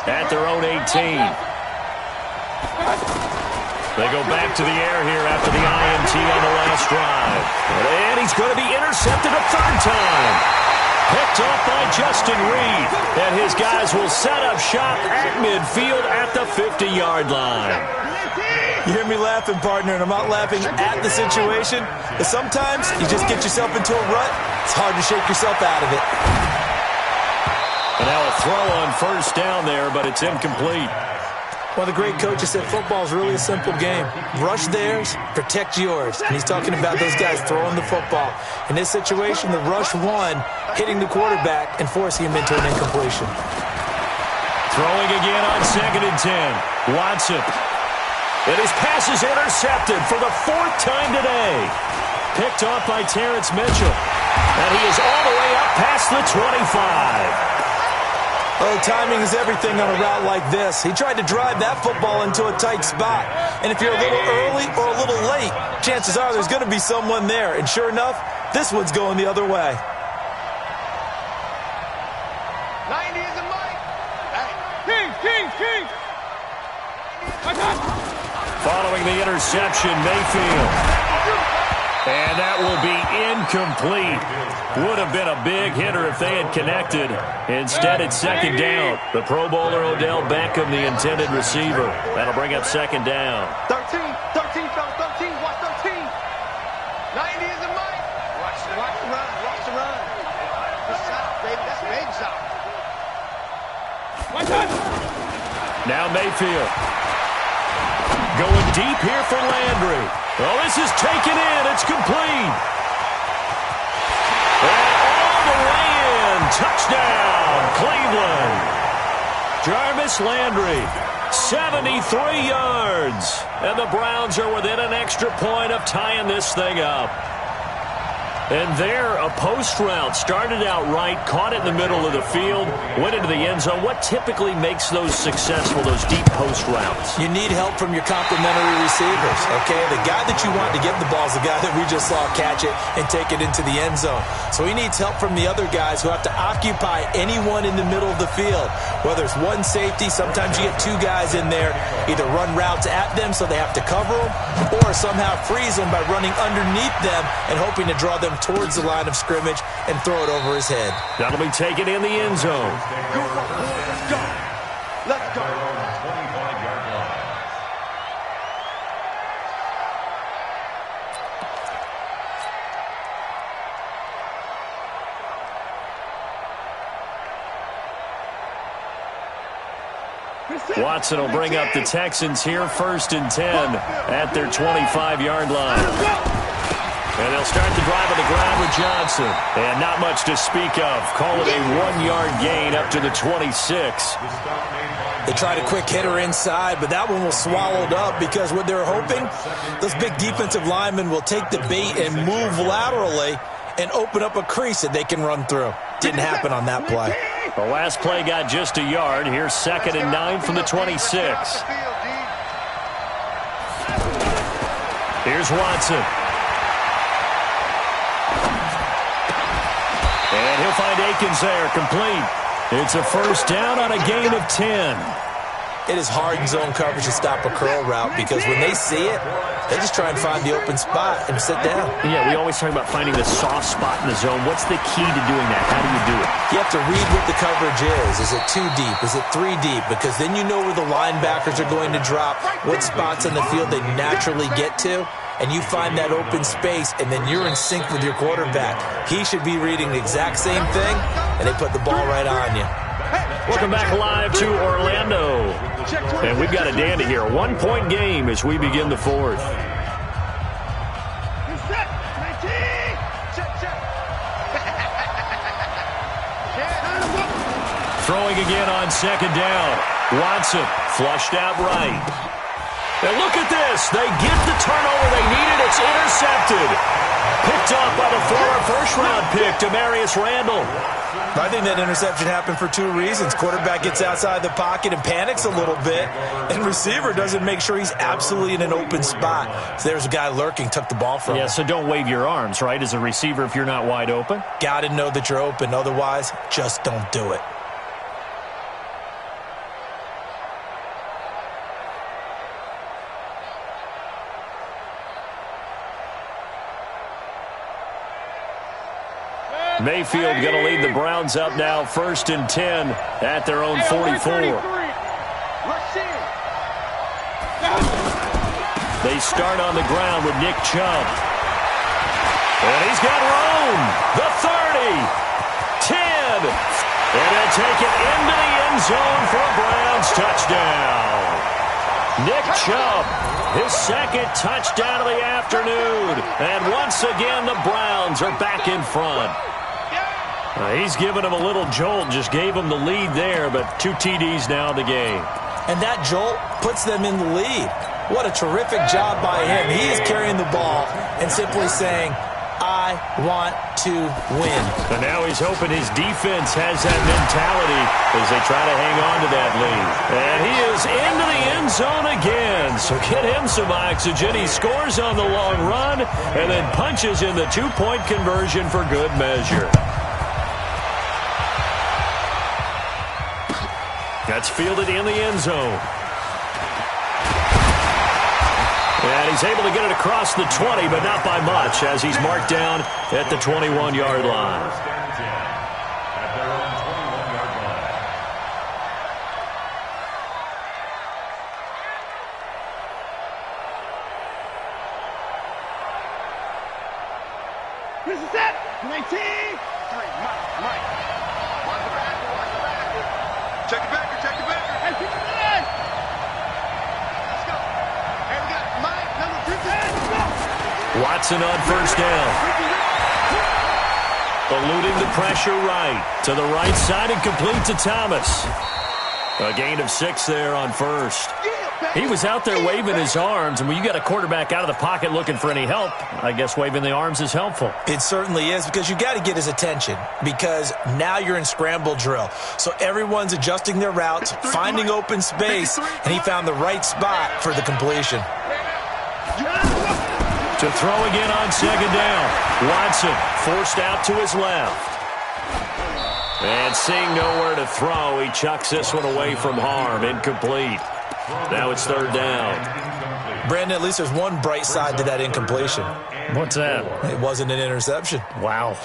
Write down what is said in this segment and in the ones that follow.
at their own 18. They go back to the air here after the INT on the last drive. And he's going to be intercepted a third time. Picked off by Justin Reed. And his guys will set up shop at midfield at the 50-yard line. You hear me laughing, partner, and I'm not laughing at the situation. But sometimes you just get yourself into a rut. It's hard to shake yourself out of it. And now a throw on first down there, but it's incomplete. One of the great coaches said football is really a simple game. Rush theirs, protect yours. And he's talking about those guys throwing the football. In this situation, the rush won, hitting the quarterback and forcing him into an incompletion. Throwing again on 2nd and 10. Watson. And his pass is intercepted for the 4th time today. Picked off by Terrence Mitchell. And he is all the way up past the 25. Oh, timing is everything on a route like this. He tried to drive that football into a tight spot. And if you're a little early or a little late, chances are there's going to be someone there. And sure enough, this one's going the other way. 90 is a mic. King. Following the interception, Mayfield. And that will be incomplete. Would have been a big hitter if they had connected. Instead, it's 2nd down. The Pro Bowler Odell Beckham, the intended receiver. That'll bring up 2nd down. 13, fella, 13, watch 13. 90 is a mic. Watch the run. That's south, baby, that's baby south. Now Mayfield. Going deep here for Landry. Well, this is taken in. It's complete. And all the way in. Touchdown, Cleveland. Jarvis Landry, 73 yards. And the Browns are within an extra point of tying this thing up. And there, a post route started out right, caught it in the middle of the field, went into the end zone. What typically makes those successful, those deep post routes? You need help from your complementary receivers, okay? The guy that you want to get the ball is the guy that we just saw catch it and take it into the end zone. So he needs help from the other guys who have to occupy anyone in the middle of the field. Whether it's one safety, sometimes you get two guys in there, either run routes at them so they have to cover them, or somehow freeze them by running underneath them and hoping to draw them towards the line of scrimmage and throw it over his head. That'll be taken in the end zone. Let's go. Watson will bring up the Texans here, 1st and 10 at their 25-yard line. And they'll start the drive on the ground with Johnson. And not much to speak of. Call it a 1-yard gain up to the 26. They tried a quick hitter inside, but that one was swallowed up because what they're hoping, those big defensive linemen will take the bait and move laterally and open up a crease that they can run through. Didn't happen on that play. The last play got just a yard. Here's 2nd and 9 from the 26. Here's Watson. And he'll find Akins there, complete. It's a 1st down on a gain of 10. It is hard in zone coverage to stop a curl route because when they see it, they just try and find the open spot and sit down. Yeah, we always talk about finding the soft spot in the zone. What's the key to doing that? How do you do it? You have to read what the coverage is. Is it 2 deep? Is it 3 deep? Because then you know where the linebackers are going to drop, what spots on the field they naturally get to, and you find that open space, and then you're in sync with your quarterback. He should be reading the exact same thing, and they put the ball right on you. Welcome back live to Orlando. And we've got a dandy here. A 1-point game as we begin the 4th. Throwing again on 2nd down. Watson flushed out right. And look at this. They get the turnover they needed. It's intercepted. Picked off by the former first-round pick, Demarius Randall. I think that interception happened for 2 reasons. Quarterback gets outside the pocket and panics a little bit, and receiver doesn't make sure he's absolutely in an open spot. So there's a guy lurking, took the ball from him. Yeah, so don't wave your arms, right, as a receiver if you're not wide open? Got to know that you're open. Otherwise, just don't do it. Mayfield going to lead the Browns up now 1st and 10 at their own 44. They start on the ground with Nick Chubb. And he's got room. The 30. 10. And they'll take it into the end zone for a Browns touchdown. Nick Chubb, his second touchdown of the afternoon. And once again, the Browns are back in front. He's giving them a little jolt, just gave them the lead there, but 2 TDs now in the game. And that jolt puts them in the lead. What a terrific job by him. He is carrying the ball and simply saying, I want to win. And now he's hoping his defense has that mentality as they try to hang on to that lead. And he is into the end zone again. So get him some oxygen. He scores on the long run and then punches in the 2-point conversion for good measure. That's fielded in the end zone. And he's able to get it across the 20, but not by much, as he's marked down at the 21-yard line. This is it. 19. 3. Mike. Watch the back. Check it back. Check it back. Hey, keep it in. Let's go. Hey, we got Mike, number 15. Watson on first down. Eluding the pressure right. To the right side and complete to Thomas. A gain of 6 there on first. He was out there waving his arms, and when you got a quarterback out of the pocket looking for any help, I guess waving the arms is helpful. It certainly is, because you got to get his attention, because now you're in scramble drill. So everyone's adjusting their routes, finding open space, and he found the right spot for the completion. To throw again on second down. Watson forced out to his left. And seeing nowhere to throw, he chucks this one away from harm. Incomplete. Now it's third down. Brandon, at least there's one bright side to that incompletion. What's that? It wasn't an interception. Wow.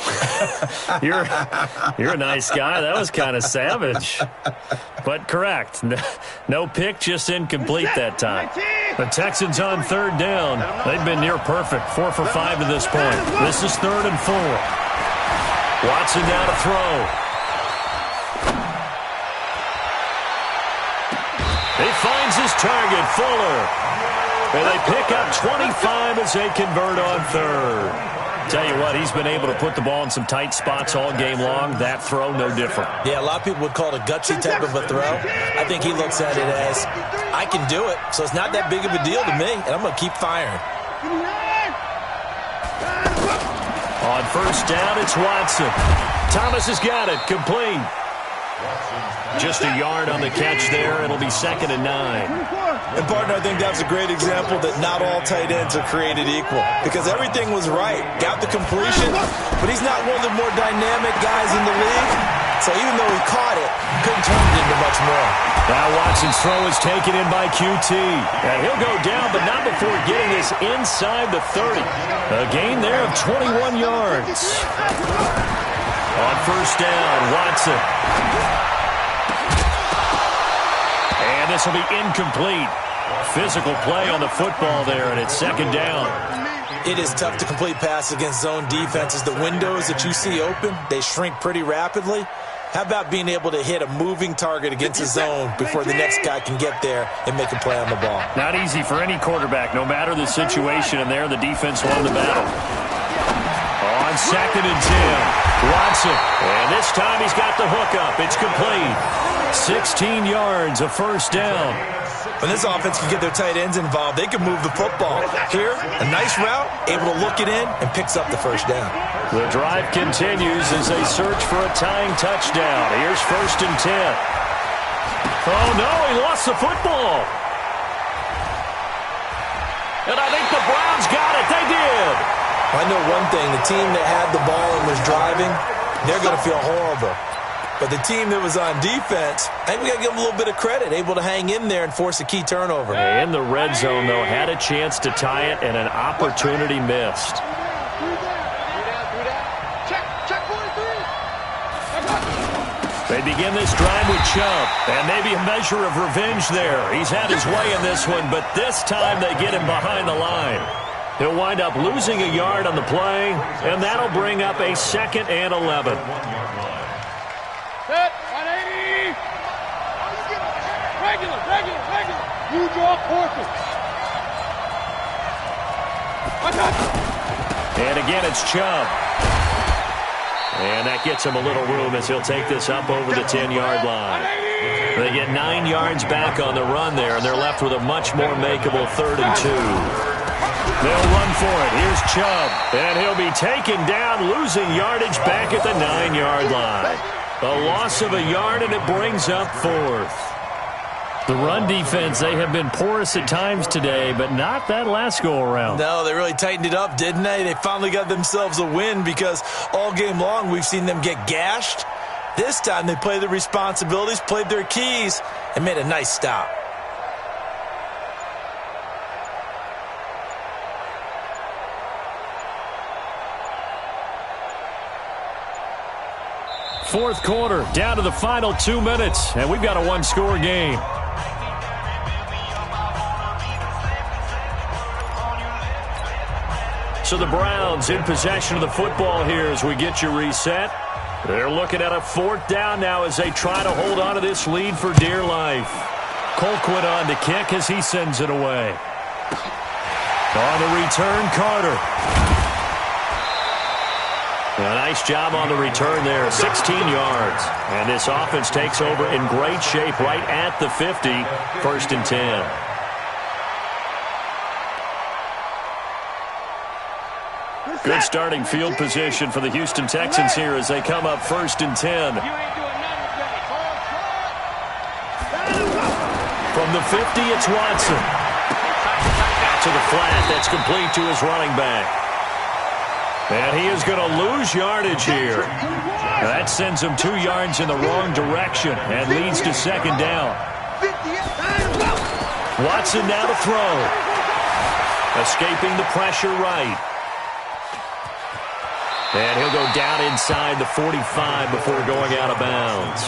You're a nice guy. That was kind of savage. But correct. No pick, just incomplete that time. The Texans on third down. They've been near perfect. 4 for 5 to this point. This is 3rd and 4. Watson now to throw. He finds his target, Fuller. And they pick up 25 as they convert on third. Tell you what, he's been able to put the ball in some tight spots all game long. That throw, no different. Yeah, a lot of people would call it a gutsy type of a throw. I think he looks at it as, I can do it, so it's not that big of a deal to me, and I'm going to keep firing. On first down, it's Watson. Thomas has got it, complete. Just a yard on the catch there. It'll be 2nd and 9. And, partner, I think that's a great example that not all tight ends are created equal, because everything was right. Got the completion, but he's not one of the more dynamic guys in the league. So even though he caught it, couldn't turn it into much more. Now Watson's throw is taken in by QT. And he'll go down, but not before getting this inside the 30. A gain there of 21 yards. On first down, Watson. And this will be incomplete. Physical play on the football there, and it's 2nd down. It is tough to complete passes against zone defenses. The windows that you see open, they shrink pretty rapidly. How about being able to hit a moving target against a zone before the next guy can get there and make a play on the ball? Not easy for any quarterback, no matter the situation, and there the defense won the battle. On 2nd and 10, Watson. And this time he's got the hookup. It's complete. 16 yards, a first down. When this offense can get their tight ends involved, they can move the football. Here, a nice route, able to look it in, and picks up the first down. The drive continues as they search for a tying touchdown. Here's 1st and 10. Oh, no, he lost the football. And I think the Browns got it. They did. I know one thing. The team that had the ball and was driving, they're going to feel horrible. But the team that was on defense, I think we got to give them a little bit of credit, able to hang in there and force a key turnover. In the red zone, though, had a chance to tie it and an opportunity missed. Check 43. They begin this drive with Chubb, and maybe a measure of revenge there. He's had his way in this one, but this time they get him behind the line. He'll wind up losing a yard on the play, and that'll bring up a 2nd and 11. Set, 180. Regular. You draw courses. And again, it's Chubb. And that gets him a little room as he'll take this up over the 10-yard line. They get 9 yards back on the run there, and they're left with a much more makeable 3rd and 2. They'll run for it. Here's Chubb, and he'll be taken down, losing yardage back at the 9-yard line. A loss of a yard, and it brings up 4th. The run defense, they have been porous at times today, but not that last go-around. No, they really tightened it up, didn't they? They finally got themselves a win because all game long we've seen them get gashed. This time they played their responsibilities, played their keys, and made a nice stop. Fourth quarter, down to the final 2 minutes, and we've got a one-score game. So the Browns in possession of the football here as we get you reset. They're looking at a 4th down now as they try to hold on to this lead for dear life. Colquitt on to kick as he sends it away. On the return, Carter. A nice job on the return there, 16 yards. And this offense takes over in great shape right at the 50, 1st and 10. Good starting field position for the Houston Texans here as they come up 1st and 10. From the 50, it's Watson. Out to the flat, that's complete to his running back. And he is going to lose yardage here. That sends him 2 yards in the wrong direction and leads to 2nd down. Watson now to throw. Escaping the pressure right. And he'll go down inside the 45 before going out of bounds.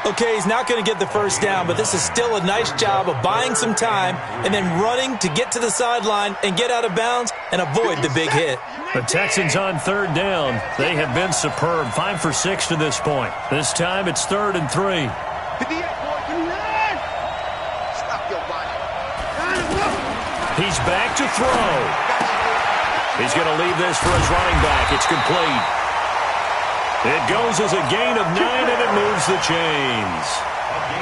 Okay, he's not going to get the 1st down, but this is still a nice job of buying some time and then running to get to the sideline and get out of bounds and avoid the big hit. The Texans on 3rd down. They have been superb, 5 for 6 to this point. This time it's 3rd and 3. He's back to throw. He's going to leave this for his running back. It's complete. It goes as a gain of 9, and it moves the chains.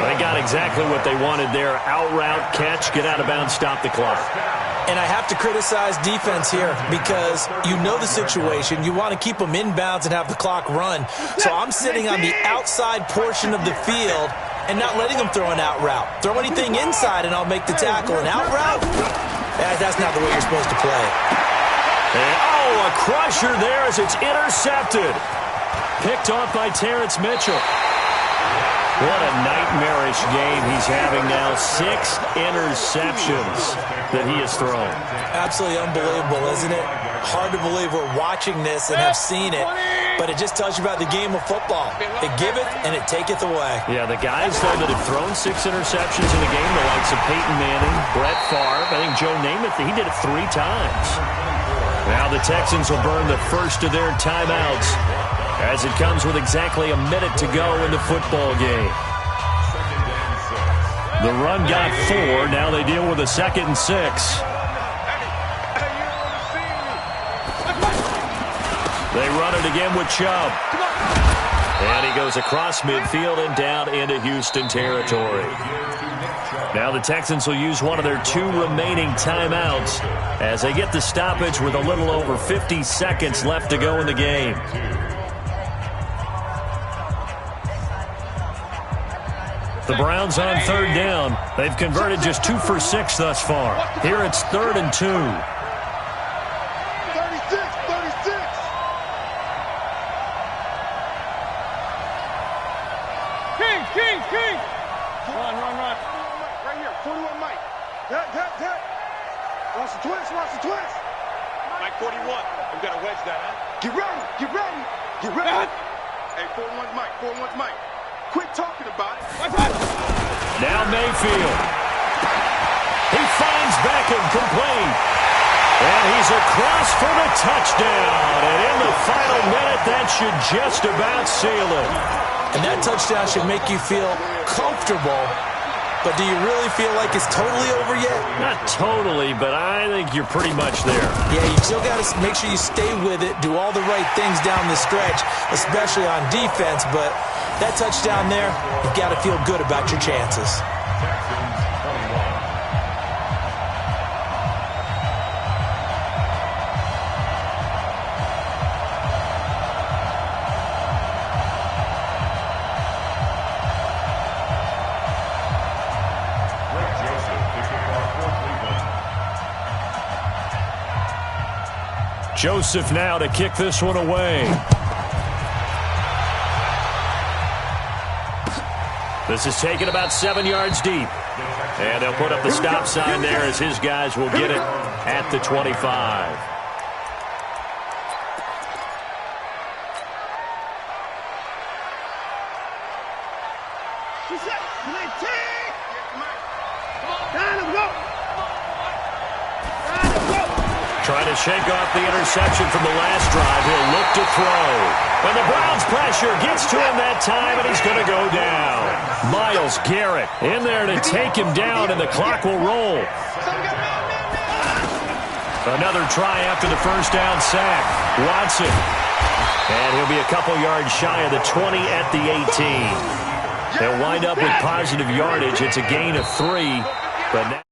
They got exactly what they wanted there. Out route, catch, get out of bounds, stop the clock. And I have to criticize defense here because you know the situation. You want to keep them inbounds and have the clock run. So I'm sitting on the outside portion of the field and not letting them throw an out route. Throw anything inside, and I'll make the tackle. An out route? That's not the way you're supposed to play it. And, a crusher there as it's intercepted. Picked off by Terrence Mitchell. What a nightmarish game he's having now. 6 interceptions that he has thrown. Absolutely unbelievable, isn't it? Hard to believe we're watching this and have seen it, but it just tells you about the game of football. It giveth and it taketh away. Yeah, the guys, though, that have thrown 6 interceptions in a game, the likes of Peyton Manning, Brett Favre, I think Joe Namath, he did it 3 times. Now the Texans will burn the first of their timeouts as it comes with exactly a minute to go in the football game. The run got 4. Now they deal with a 2nd and 6. They run it again with Chubb. And he goes across midfield and down into Houston territory. Now the Texans will use one of their 2 remaining timeouts as they get the stoppage with a little over 50 seconds left to go in the game. The Browns on 3rd down. They've converted just 2 for 6 thus far. Here it's 3rd and 2. 36. King. Run. Right here, 41 Mike. That. Watch the twist. Mike 41. We got to wedge that, huh? Get ready. Hey, 41's Mike. Quit talking about it. Now Mayfield. He finds Beckham complete. And he's across for the touchdown. And in the final minute, that should just about seal it. And that touchdown should make you feel comfortable. But do you really feel like it's totally over yet? Not totally, but I think you're pretty much there. Yeah, you still got to make sure you stay with it, do all the right things down the stretch, especially on defense. But that touchdown there, you've got to feel good about your chances. Joseph now to kick this one away. This is taken about 7 yards deep. And they'll put up the stop sign there as his guys will get it at the 25. Trying to shake off the interception from the last drive. He'll look to throw. And the Browns pressure gets to him that time, and he's going to go down. Myles Garrett in there to take him down, and the clock will roll. Another try after the first down sack. Watson. And he'll be a couple yards shy of the 20 at the 18. They'll wind up with positive yardage. It's a gain of 3. But now